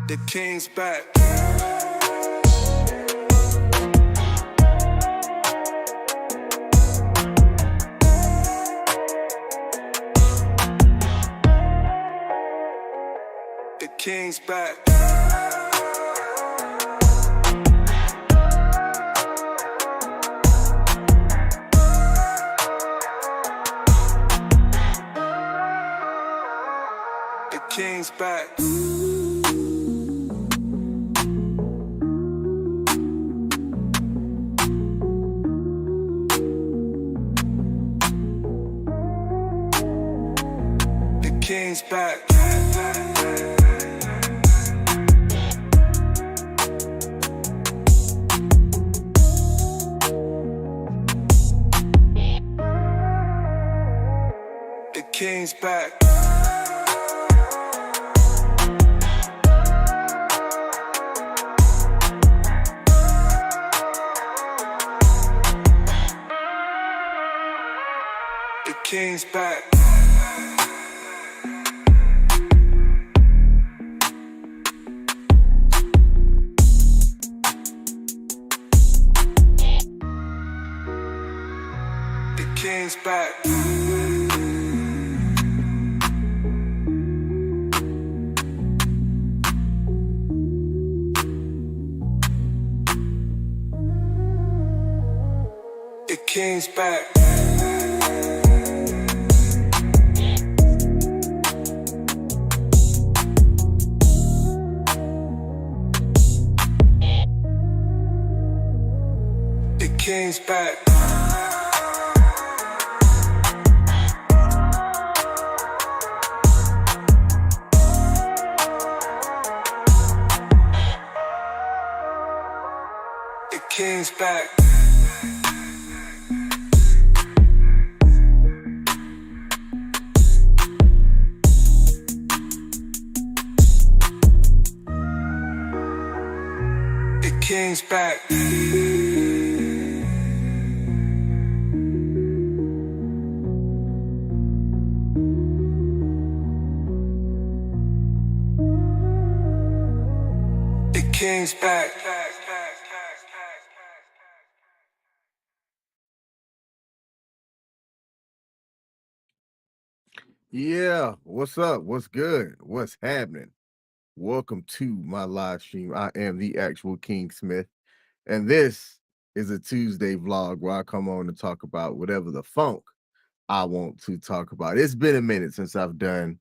The king's back. The king's back. The king's back. The king's back. The king's back. The king's back. The king's back. The king's back. The king's back. The king's back. The king's back. The king's back. Yeah, what's up? What's good? What's happening? Welcome to my live stream. I am the actual King Smith, and this is a Tuesday vlog where I come on to talk about whatever the funk I want to talk about. It's been a minute since I've done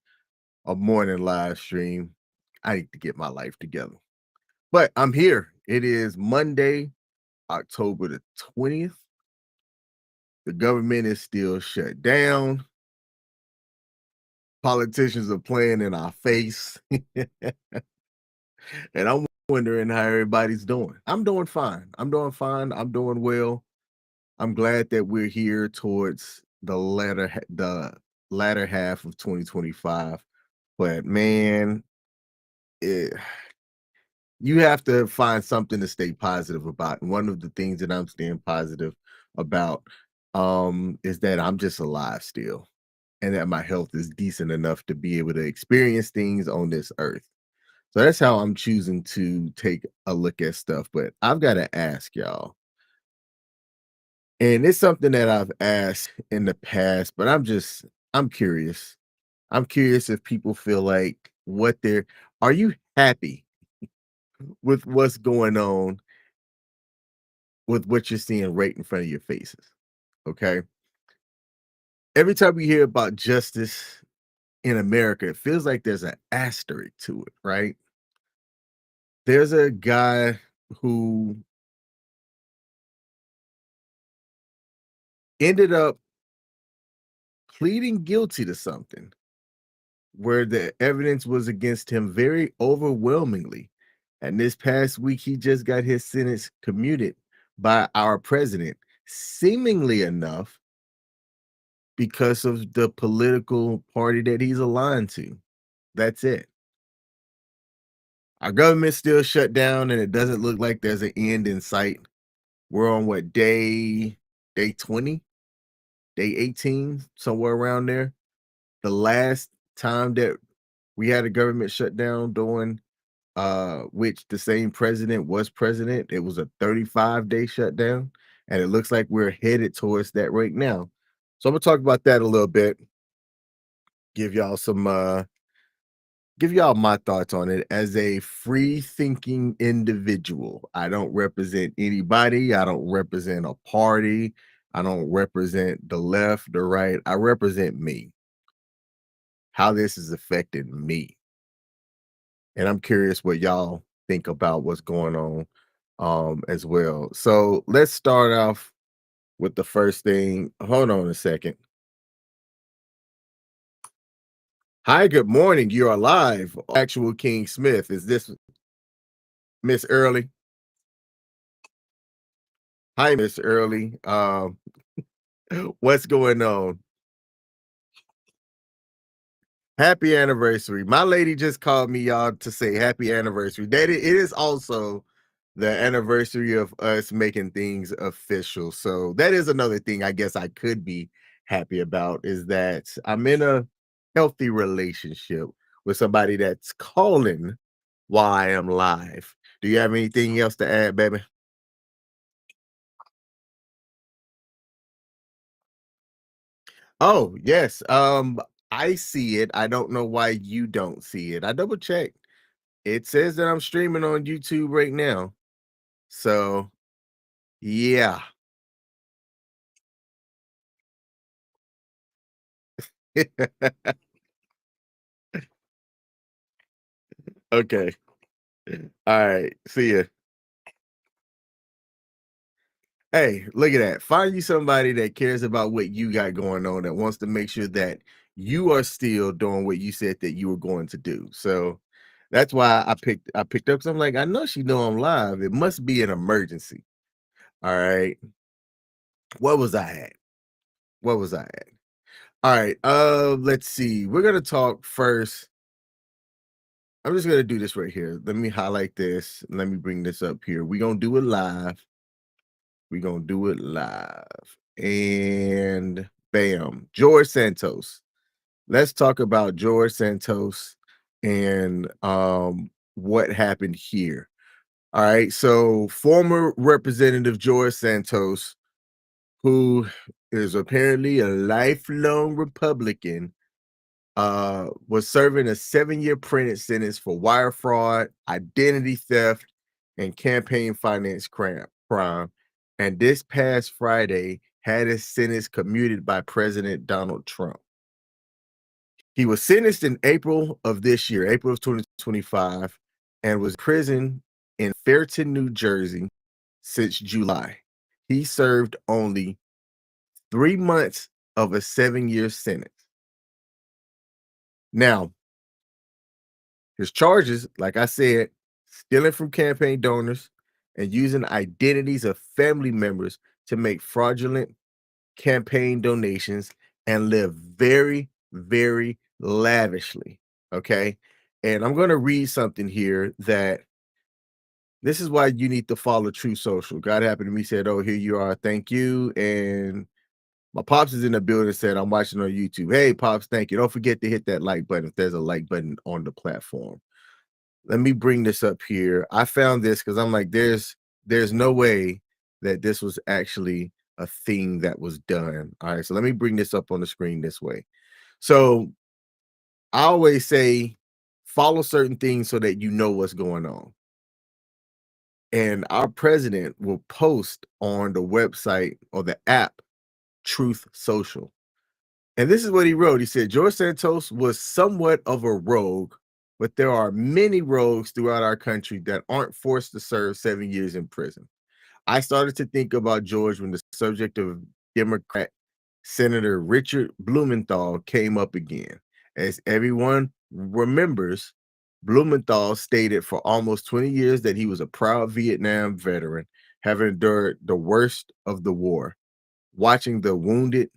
a morning live stream. I need to get my life together, but I'm here. It is Monday, October the 20th. The government is still shut down. Politicians are playing in our face. And I'm wondering how everybody's doing. I'm doing fine. I'm doing fine. I'm doing well. I'm glad that we're here towards the latter half of 2025. But man, you have to find something to stay positive about. And one of the things that I'm staying positive about is that I'm just alive still, and that my health is decent enough to be able to experience things on this earth. So that's how I'm choosing to take a look at stuff. But I've got to ask y'all, and it's something that I've asked in the past, but I'm curious. I'm curious if people feel like are you happy with what's going on with what you're seeing right in front of your faces? Okay. Every time we hear about justice in America, it feels like there's an asterisk to it, right? There's a guy who ended up pleading guilty to something where the evidence was against him very overwhelmingly. And this past week, he just got his sentence commuted by our president, seemingly enough because of the political party that he's aligned to. That's it. Our government's still shut down, and it doesn't look like there's an end in sight. We're on what, day 20, day 18, somewhere around there. The last time that we had a government shutdown during which the same president was president. It was a 35-day shutdown, and it looks like we're headed towards that right now. So I'm gonna talk about that a little bit, give y'all some give y'all my thoughts on it as a free thinking individual. I don't represent anybody, I don't represent a party, I don't represent the left or right. I represent me, how this has affected me. And I'm curious what y'all think about what's going on as well. So let's start off with the first thing. Hold on a second. Hi, good morning. You're live. Actual King Smith. Is this Miss Early? Hi, Miss Early. What's going on? Happy anniversary. My lady just called me, y'all, to say happy anniversary. That it is also the anniversary of us making things official. So that is another thing I guess I could be happy about, is that I'm in a healthy relationship with somebody that's calling while I am live. Do you have anything else to add, baby? Oh, yes. I see it. I don't know why you don't see it. I double checked. It says that I'm streaming on YouTube right now. So, yeah. Okay. All right. See ya. Hey, look at that. Find you somebody that cares about what you got going on, that wants to make sure that you are still doing what you said that you were going to do. So that's why I picked up, because I'm like, I know she know I'm live. It must be an emergency. All right. What was I at? What was I at? All right. Let's see. We're gonna talk first. I'm just gonna do this right here. Let me highlight this. Let me bring this up here. We're gonna do it live. We're gonna do it live. And bam, George Santos. Let's talk about George Santos and what happened here. All right. So former Representative George Santos, who is apparently a lifelong Republican, was serving a 7-year prison sentence for wire fraud, identity theft, and campaign finance crime. And this past Friday had his sentence commuted by President Donald Trump. He was sentenced in April of this year, April of 2025, and was in prison in Fairton, New Jersey since July. He served only 3 months of a 7-year sentence. Now, his charges, like I said, stealing from campaign donors and using identities of family members to make fraudulent campaign donations and live very, very lavishly. Okay. And I'm going to read something here that this is why you need to follow True Social. God happened to me, said, "Oh, here you are. Thank you." And my pops is in the building, said, "I'm watching on YouTube. Hey, pops, thank you. Don't forget to hit that like button if there's a like button on the platform." Let me bring this up here. I found this because I'm like, there's no way that this was actually a thing that was done. All right, so let me bring this up on the screen this way. So I always say follow certain things so that you know what's going on. And our president will post on the website or the app Truth Social. And this is what he wrote. He said, George Santos was somewhat of a rogue, but there are many rogues throughout our country that aren't forced to serve 7 years in prison. I started to think about George when the subject of Democrat Senator Richard Blumenthal came up again. As everyone remembers, Blumenthal stated for almost 20 years that he was a proud Vietnam veteran, having endured the worst of the war, watching the wounded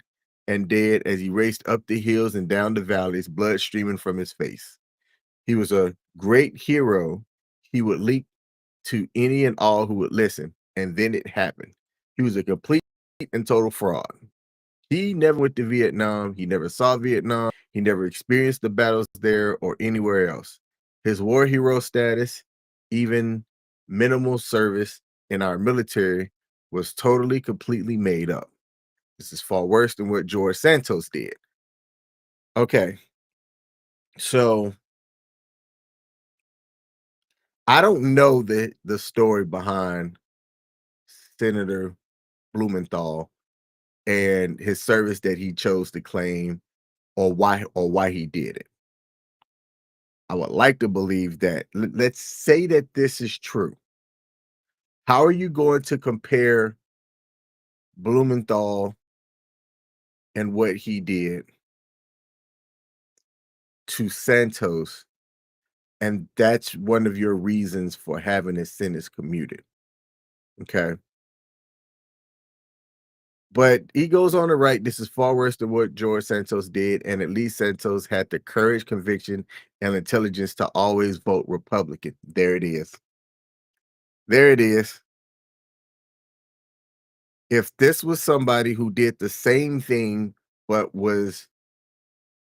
and dead as he raced up the hills and down the valleys, blood streaming from his face. He was a great hero. He would leap to any and all who would listen, and then it happened. He was a complete and total fraud. He never went to Vietnam. He never saw Vietnam. He never experienced the battles there or anywhere else. His war hero status, even minimal service in our military, was totally, completely made up. This is far worse than what George Santos did. Okay, so I don't know the story behind Senator Blumenthal and his service that he chose to claim, or why he did it. I would like to believe that. Let's say that this is true. How are you going to compare Blumenthal and what he did to Santos? And that's one of your reasons for having his sentence commuted. Okay. But he goes on to write, this is far worse than what George Santos did. And at least Santos had the courage, conviction, and intelligence to always vote Republican. There it is. There it is. If this was somebody who did the same thing, but was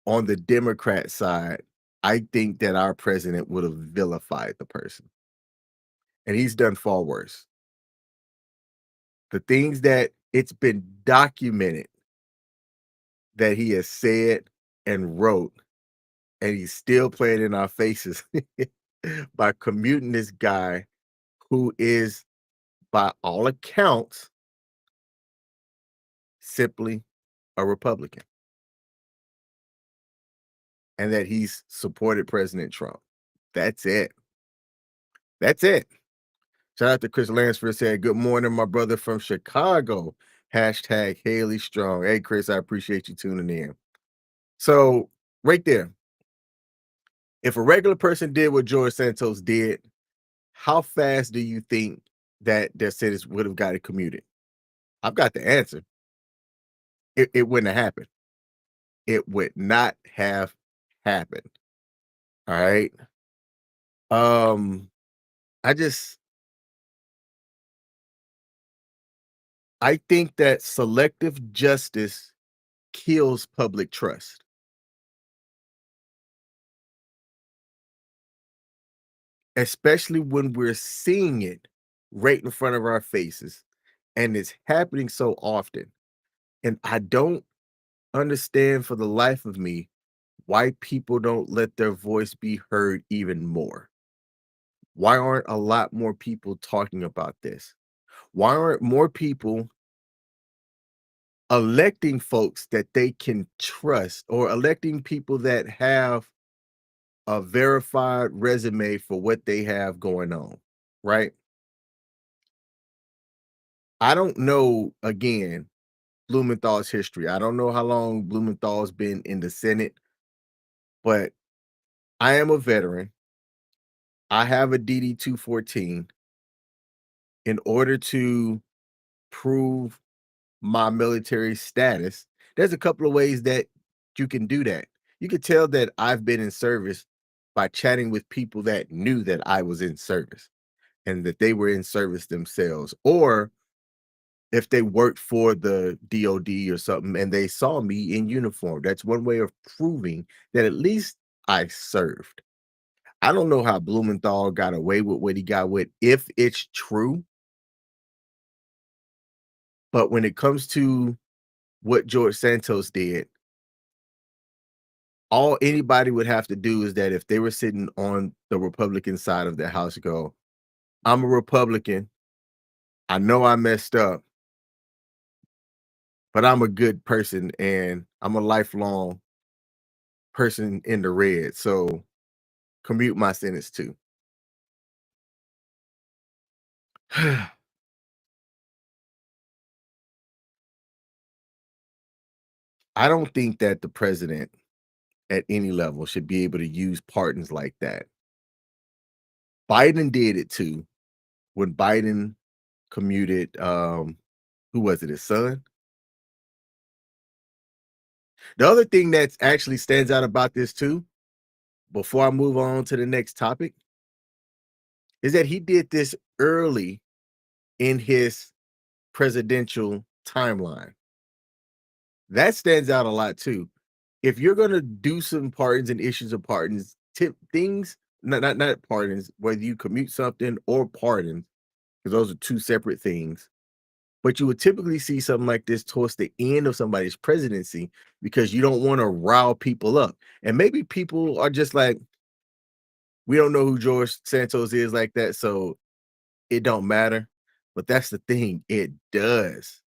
on the Democrat side, I think that our president would have vilified the person. And he's done far worse. The things that it's been documented that he has said and wrote, and he's still playing in our faces by commuting this guy who is, by all accounts, simply a Republican, and that he's supported President Trump. That's it. That's it. Shout out to Chris Lansford, said, good morning, my brother from Chicago. Hashtag Haley Strong. Hey, Chris, I appreciate you tuning in. So, right there, if a regular person did what George Santos did, how fast do you think that their sentence would have got it commuted? I've got the answer. It wouldn't have happened. It would not have happened. All right. Um, I just I think that selective justice kills public trust, especially when we're seeing it right in front of our faces, and it's happening so often. And I don't understand for the life of me why people don't let their voice be heard even more. Why aren't a lot more people talking about this? Why aren't more people electing folks that they can trust, or electing people that have a verified resume for what they have going on, right? I don't know, again, Blumenthal's history. I don't know how long Blumenthal's been in the Senate, but I am a veteran. I have a DD 214. In order to prove my military status, there's a couple of ways that you can do that. You could tell that I've been in service by chatting with people that knew that I was in service and that they were in service themselves, or if they worked for the DOD or something and they saw me in uniform. That's one way of proving that at least I served. I don't know how Blumenthal got away with what he got with, if it's true, but when it comes to what George Santos did, all anybody would have to do is that if they were sitting on the Republican side of the House, go, I'm a Republican. I know I messed up, but I'm a good person and I'm a lifelong person in the red. So commute my sentence too. I don't think that the president at any level should be able to use pardons like that. Biden did it too when Biden commuted, who was it, his son? The other thing that's actually stands out about this too, before I move on to the next topic, is that he did this early in his presidential timeline. That stands out a lot too. If you're gonna do some pardons and issues of pardons, things not pardons, whether you commute something or pardons, because those are two separate things. But you would typically see something like this towards the end of somebody's presidency because you don't want to rile people up. And maybe people are just like, we don't know who George Santos is like that, so it don't matter. But that's the thing, it does.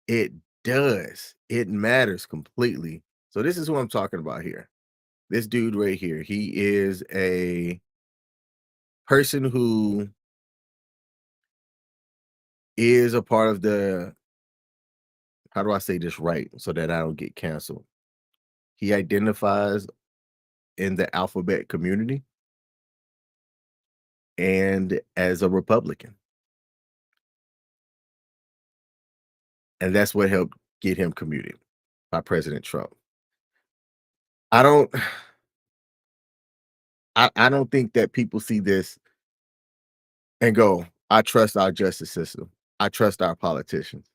It does. It matters completely. So this is who I'm talking about here. This dude right here, he is a person who is a part of the, how do I say this right so that I don't get canceled? He identifies in the alphabet community and as a Republican. And that's what helped get him commuted by President Trump. I don't I don't think that people see this and go, I trust our justice system. I trust our politicians.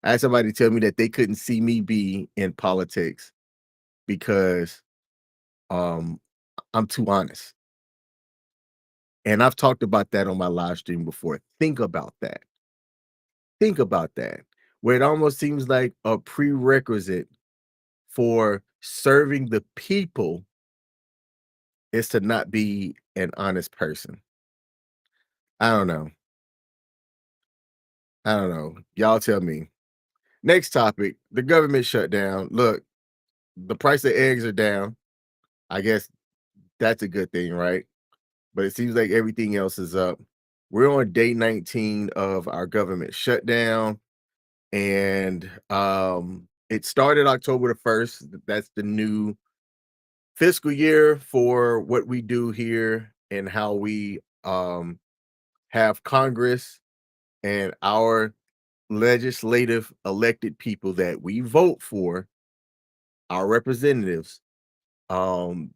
I had somebody tell me that they couldn't see me be in politics because um I'm too honest. And I've talked about that on my live stream before. Think about that. Think about that. Where it almost seems like a prerequisite for serving the people is to not be an honest person. I don't know. I don't know. Y'all tell me. Next topic, the government shutdown. Look, the price of eggs are down. I guess that's a good thing, right? But it seems like everything else is up. We're on day 19 of our government shutdown, and it started October the 1st. That's the new fiscal year for what we do here and how we have Congress and our legislative elected people that we vote for, our representatives, um,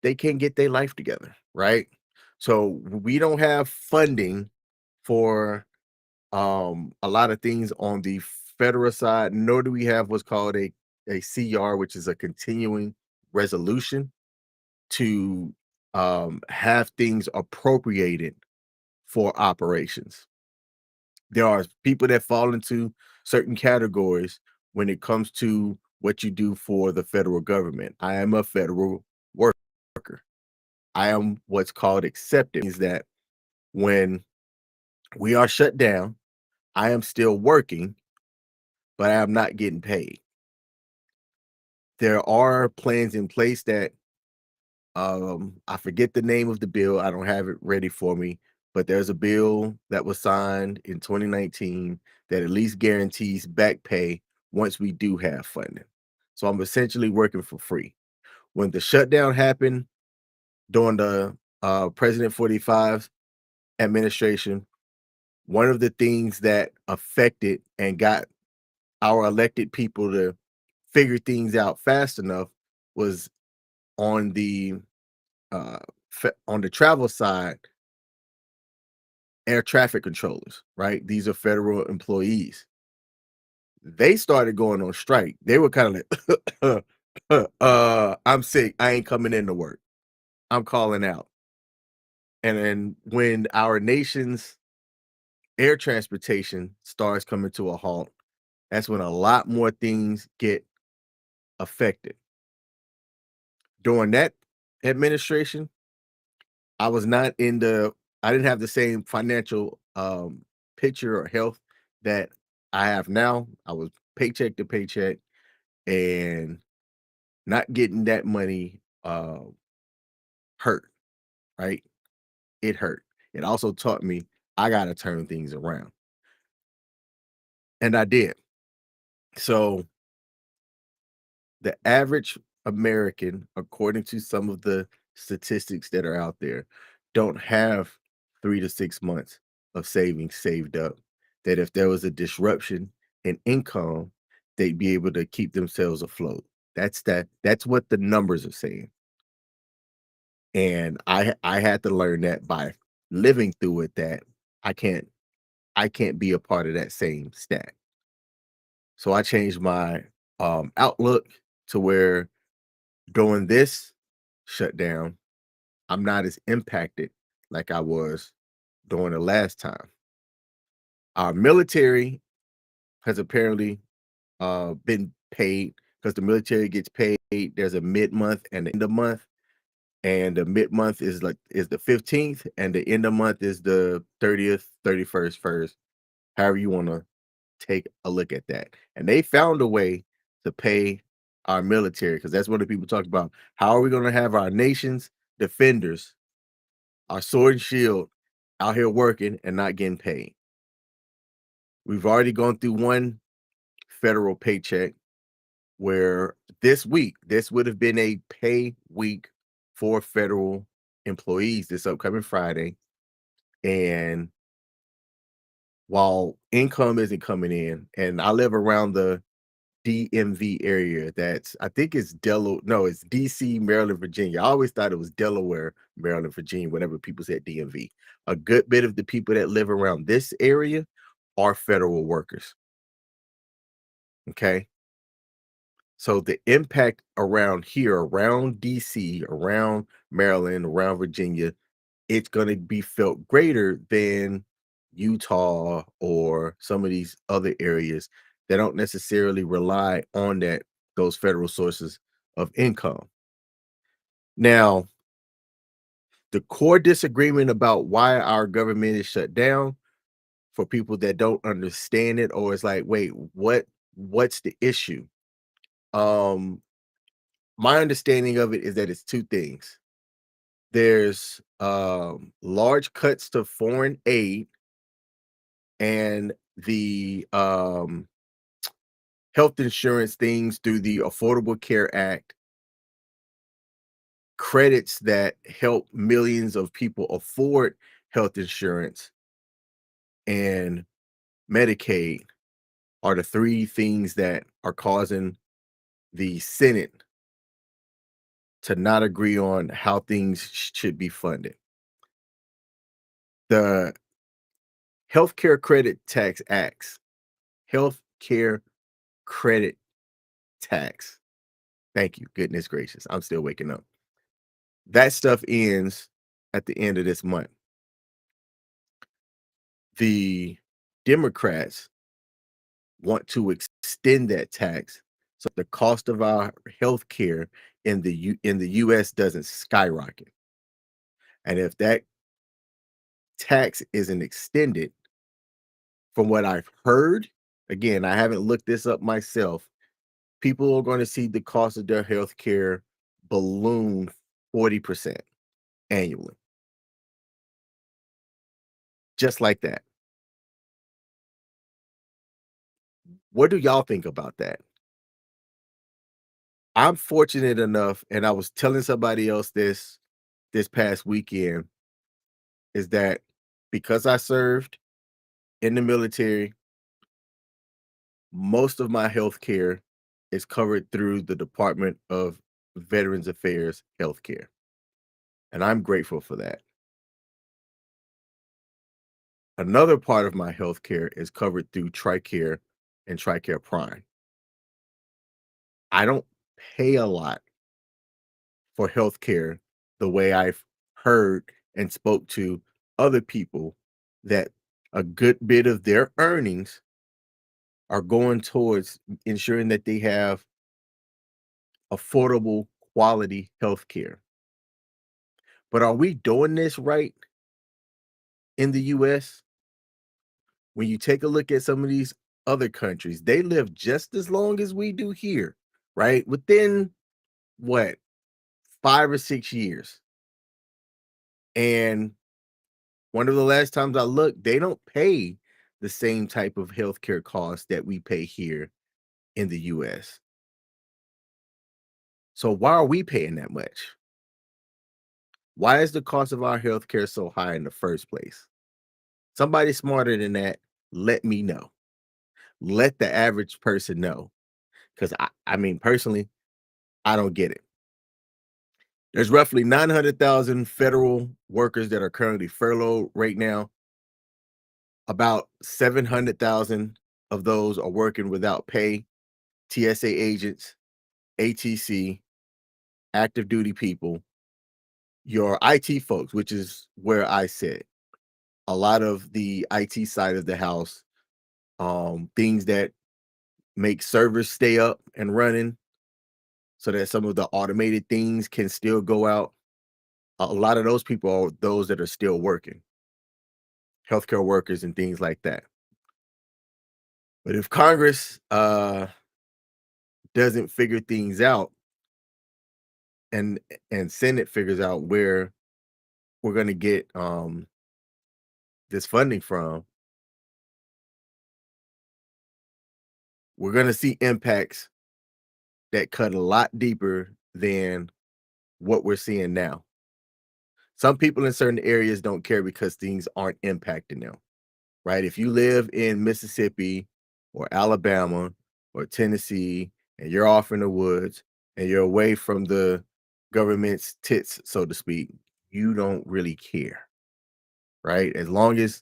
they can't get their life together, right? So we don't have funding for a lot of things on the federal side, nor do we have what's called a CR, which is a continuing resolution to have things appropriated for operations. There are people that fall into certain categories when it comes to what you do for the federal government. I am a federal worker. I am what's called accepted, is that when we are shut down, I am still working, but I am not getting paid. There are plans in place that I forget the name of the bill. I don't have it ready for me, but there's a bill that was signed in 2019 that at least guarantees back pay once we do have funding. So I'm essentially working for free. When the shutdown happened during the President 45's administration, one of the things that affected and got our elected people to figure things out fast enough was on the uh, on the travel side, air traffic controllers, right? These are federal employees. They started going on strike. They were kind of like, I'm sick. I ain't coming into work. I'm calling out. And then when our nation's air transportation starts coming to a halt, that's when a lot more things get affected. During that administration, I was not in the I didn't have the same financial picture or health that I have now. I was paycheck to paycheck and not getting that money hurt, right? It hurt. It also taught me I got to turn things around. And I did. So the average American, according to some of the statistics that are out there, don't have 3 to 6 months of savings saved up. That if there was a disruption in income, they'd be able to keep themselves afloat. That's what the numbers are saying. And I had to learn that by living through it that I can't I can't be a part of that same stat. So I changed my outlook to where during this shutdown, I'm not as impacted like I was during the last time. Our military has apparently been paid because the military gets paid. There's a mid-month and the end of month, and the mid-month is the 15th, and the end of month is the 30th, 31st, first, however you want to take a look at that. And they found a way to pay our military because that's what the people talk about. How are we going to have our nation's defenders, our sword and shield, out here working and not getting paid? We've already gone through one federal paycheck where this week, this would have been a pay week for federal employees this upcoming Friday. And while income isn't coming in, and I live around the DMV area, that's I think it's Delaware, no, it's DC, Maryland, Virginia. I always thought it was Delaware, Maryland, Virginia, whenever people said DMV. A good bit of the people that live around this area are federal workers. Okay. So the impact around here, around DC, around Maryland, around Virginia, it's going to be felt greater than Utah or some of these other areas that don't necessarily rely on those federal sources of income. Now, the core disagreement about why our government is shut down, for people that don't understand it, or it's like, wait, what's the issue? Um, my understanding of it is that it's two things. There's large cuts to foreign aid, and the health insurance things through the Affordable Care Act, credits that help millions of people afford health insurance and Medicaid, are the three things that are causing the Senate to not agree on how things should be funded. The Healthcare Credit Tax Acts, Healthcare Credit Tax. Thank you. Goodness gracious. I'm still waking up. That stuff ends at the end of this month. The Democrats want to extend that tax so the cost of our health care in the US doesn't skyrocket. And if that tax isn't extended, from what I've heard, again, I haven't looked this up myself, people are going to see the cost of their health care balloon 40% annually. Just like that. What do y'all think about that? I'm fortunate enough, and I was telling somebody else this past weekend, is that because I served in the military, most of my health care is covered through the Department of Veterans Affairs healthcare. And I'm grateful for that. Another part of my healthcare is covered through TRICARE and TRICARE Prime. I don't pay a lot for healthcare the way I've heard and spoke to other people that a good bit of their earnings are going towards ensuring that they have affordable quality healthcare. But are we doing this right in the US? When you take a look at some of these other countries, they live just as long as we do here, right? Within what, 5 or 6 years. And one of the last times I looked, they don't pay the same type of healthcare costs that we pay here in the US. So why are we paying that much? Why is the cost of our healthcare so high in the first place? Somebody smarter than that, let me know. Let the average person know. Because I mean, personally, I don't get it. There's roughly 900,000 federal workers that are currently furloughed right now. About 700,000 of those are working without pay. TSA agents, ATC, active duty people, your IT folks, which is where I sit. A lot of the IT side of the house, things that make servers stay up and running so that some of the automated things can still go out. A lot of those people are those that are still working, healthcare workers and things like that. But if Congress doesn't figure things out and Senate figures out where we're going to get this funding from, we're going to see impacts that cut a lot deeper than what we're seeing now. Some people in certain areas don't care because things aren't impacting them, right? If you live in Mississippi or Alabama or Tennessee and you're off in the woods and you're away from the government's tits, so to speak, you don't really care, right? As long as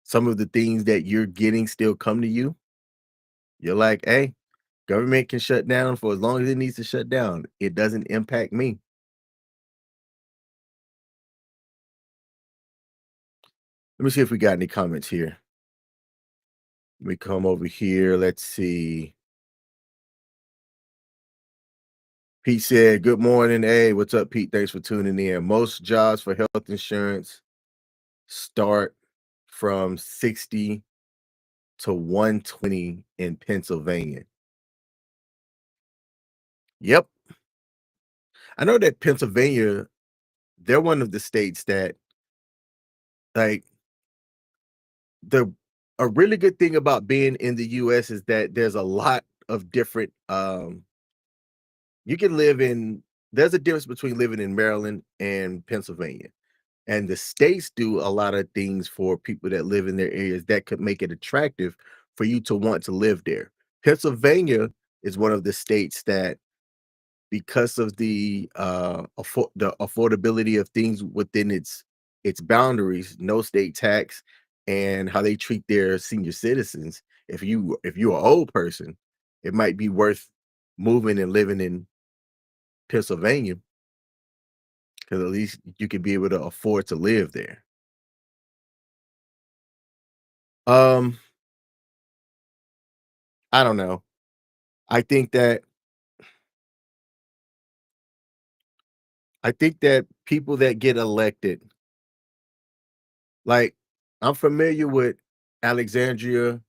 some of the things that you're getting still come to you, you're like, hey, government can shut down for as long as it needs to shut down. It doesn't impact me. Let me see if we got any comments here. Let me come over here. Let's see. Pete said, good morning. Hey, what's up, Pete? Thanks for tuning in. Most jobs for health insurance start from 60 to 120 in Pennsylvania. Yep. I know that Pennsylvania, they're one of the states that, like, the a really good thing about being in the US is that there's a lot of different you can live in there's a difference between living in Maryland and Pennsylvania. And the states do a lot of things for people that live in their areas that could make it attractive for you to want to live there. Pennsylvania is one of the states that, because of the affordability of things within its boundaries, no state tax, and how they treat their senior citizens. If you're an old person, it might be worth moving and living in Pennsylvania because at least you could be able to afford to live there. Um, I don't know. I think that I think that people that get elected, like, I'm familiar with Alexandria,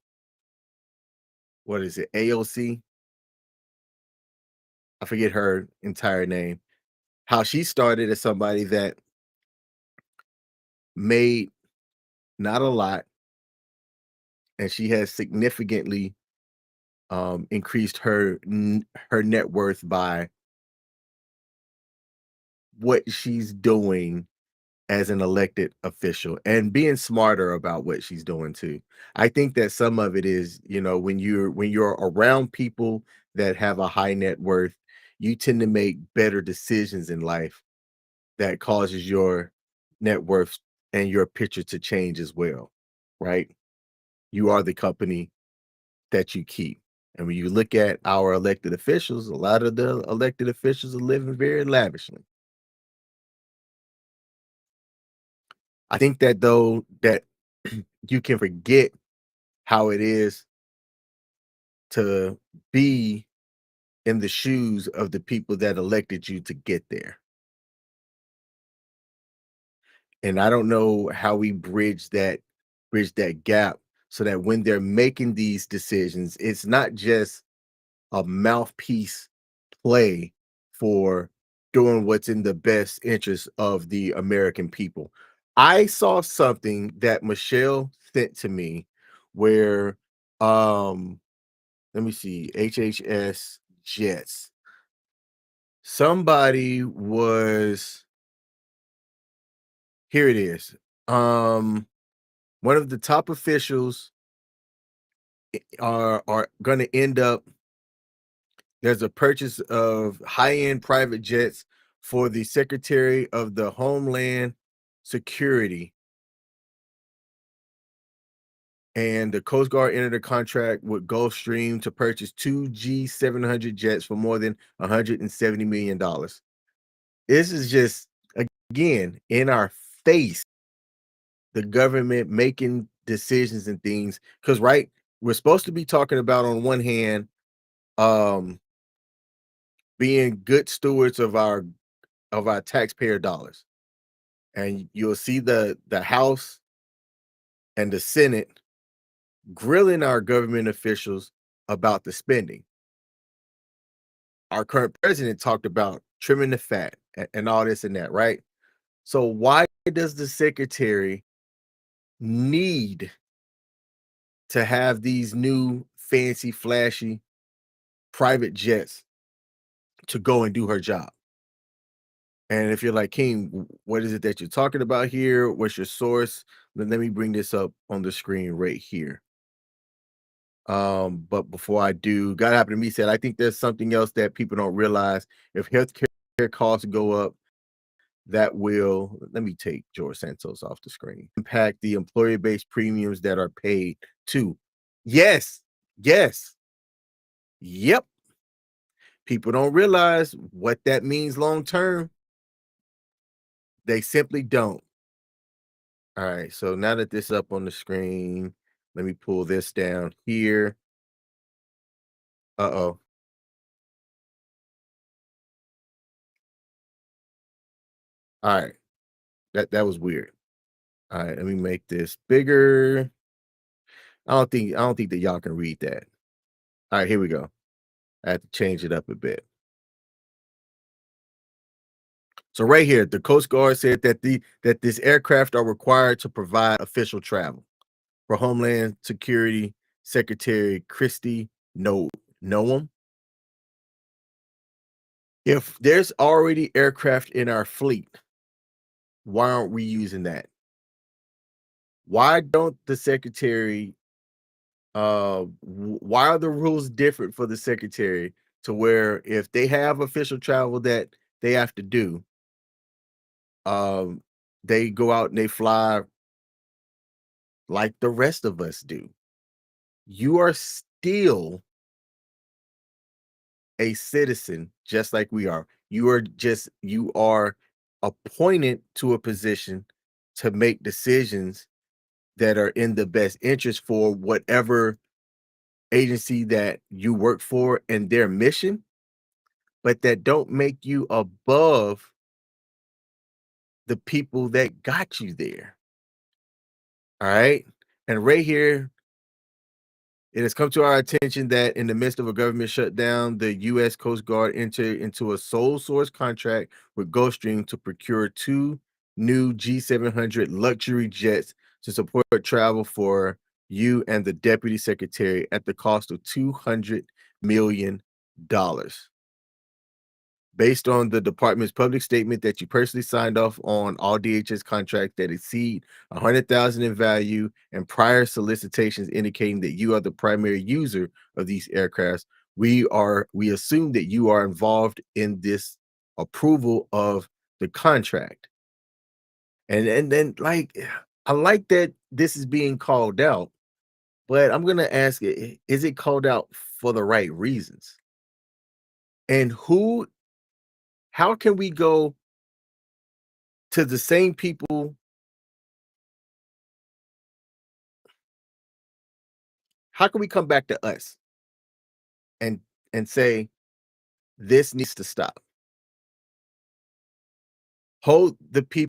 what is it, AOC? I forget her entire name. How she started as somebody that made not a lot, and she has significantly increased her net worth by what she's doing as an elected official and being smarter about what she's doing too. I think that some of it is, when you're around people that have a high net worth, you tend to make better decisions in life that causes your net worth and your picture to change as well, right? You are the company that you keep. And when you look at our elected officials, a lot of the elected officials are living very lavishly. I think that though that you can forget how it is to be in the shoes of the people that elected you to get there. And I don't know how we bridge that gap so that when they're making these decisions, it's not just a mouthpiece play for doing what's in the best interest of the American people. I saw something that Michelle sent to me where let me see, HHS Jets. Somebody was here it is. Um One of the top officials are going to end up there's a purchase of high-end private jets for the Secretary of the Homeland Security, and the Coast Guard entered a contract with Gulfstream to purchase two G700 jets for more than $170 million. This is just Again, in our face, the government making decisions and things. Because right, we're supposed to be talking about on one hand, um, being good stewards of our taxpayer dollars. And you'll see the House and the Senate grilling our government officials about the spending. Our current president talked about trimming the fat and all this and that, right? So why does the secretary need to have these new fancy, flashy private jets to go and do her job? And if you're like, King, what is it that you're talking about here? What's your source? Then let me bring this up on the screen right here. But before I do, God happened to me said, I think there's something else that people don't realize. If healthcare costs go up, that will, let me take George Santos off the screen, impact the employer-based premiums that are paid too. Yes, yes, yep. People don't realize what that means long term. They simply don't. All right, so now that this is up on the screen, let me pull this down here. Uh-oh. All right, that was weird. All right, let me make this bigger. I don't think that y'all can read that. All right, here we go. I have to change it up a bit. So right here, the Coast Guard said that this aircraft are required to provide official travel for Homeland Security Secretary Christy Noam. If there's already aircraft in our fleet, why aren't we using that? Why don't the secretary why are the rules different for the secretary to where if they have official travel that they have to do, um they go out and they fly like the rest of us do? You are still a citizen just like we are. You are appointed to a position to make decisions that are in the best interest for whatever agency that you work for and their mission, but that don't make you above the people that got you there. All right. And right here, it has come to our attention that in the midst of a government shutdown, the U.S. Coast Guard entered into a sole source contract with Gulfstream to procure two new G700 luxury jets to support travel for you and the Deputy Secretary at the cost of $200 million. Based on the department's public statement that you personally signed off on all DHS contracts that exceed 100,000 in value and prior solicitations indicating that you are the primary user of these aircrafts, we assume that you are involved in this approval of the contract. And then like I like that this is being called out, but I'm gonna ask it, is it called out for the right reasons? And how can we go to the same people? How can we come back to us and say this needs to stop? Hold the people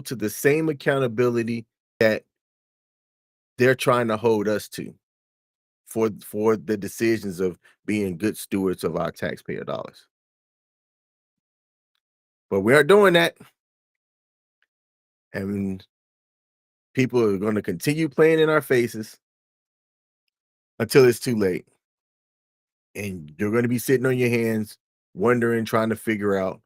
to the same accountability that they're trying to hold us to for the decisions of being good stewards of our taxpayer dollars. But we aren't doing that, and people are going to continue playing in our faces until it's too late. And you're going to be sitting on your hands, wondering, trying to figure out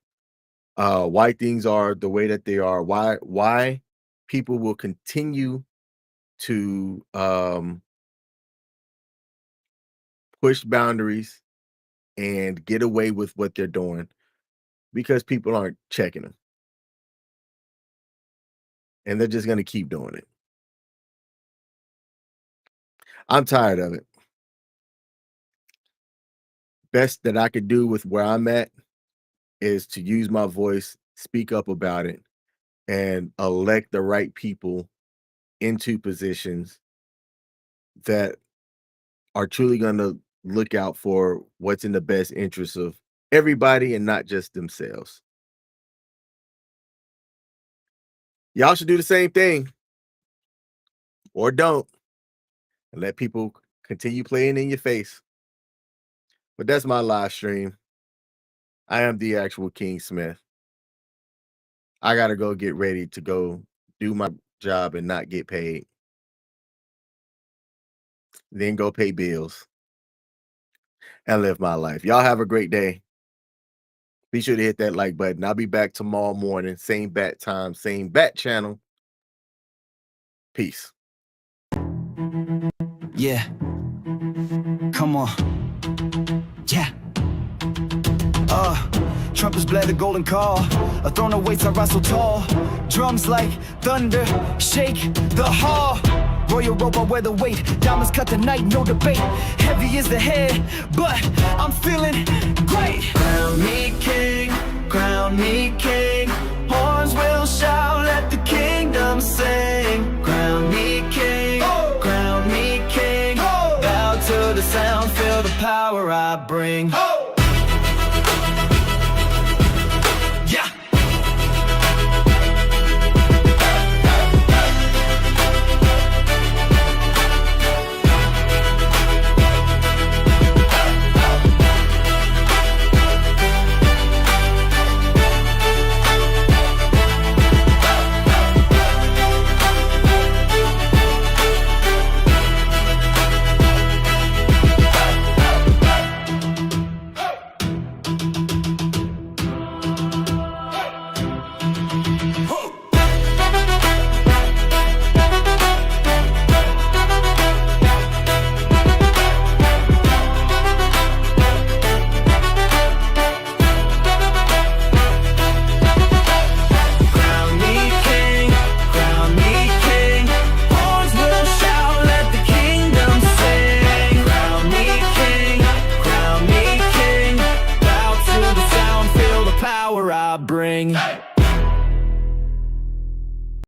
why things are the way that they are, why people will continue to push boundaries and get away with what they're doing because people aren't checking them, and they're just going to keep doing it. I'm tired of it. Best that I could do with where I'm at is to use my voice speak up about it, and elect the right people into positions that are truly going to look out for what's in the best interest of everybody and not just themselves. Y'all should do the same thing or don't and let people continue playing in your face. But that's my live stream. I am the actual King Smith. I got to go get ready to go do my job and not get paid. Then go pay bills and live my life. Y'all have a great day. Be sure to hit that like button. I'll be back tomorrow morning, same bat time, same bat channel. Peace. Yeah. Come on. Yeah. Trumpets blare the golden call. A throne awaits, I rise so tall. Drums like thunder, shake the hall. Royal robe, I wear the weight. Diamonds cut the night, no debate. Heavy is the head, but I'm feeling great. Crown me king, crown me king. Horns will shout, let the kingdom sing. Crown me king, crown me king. Bow to the sound, feel the power I bring.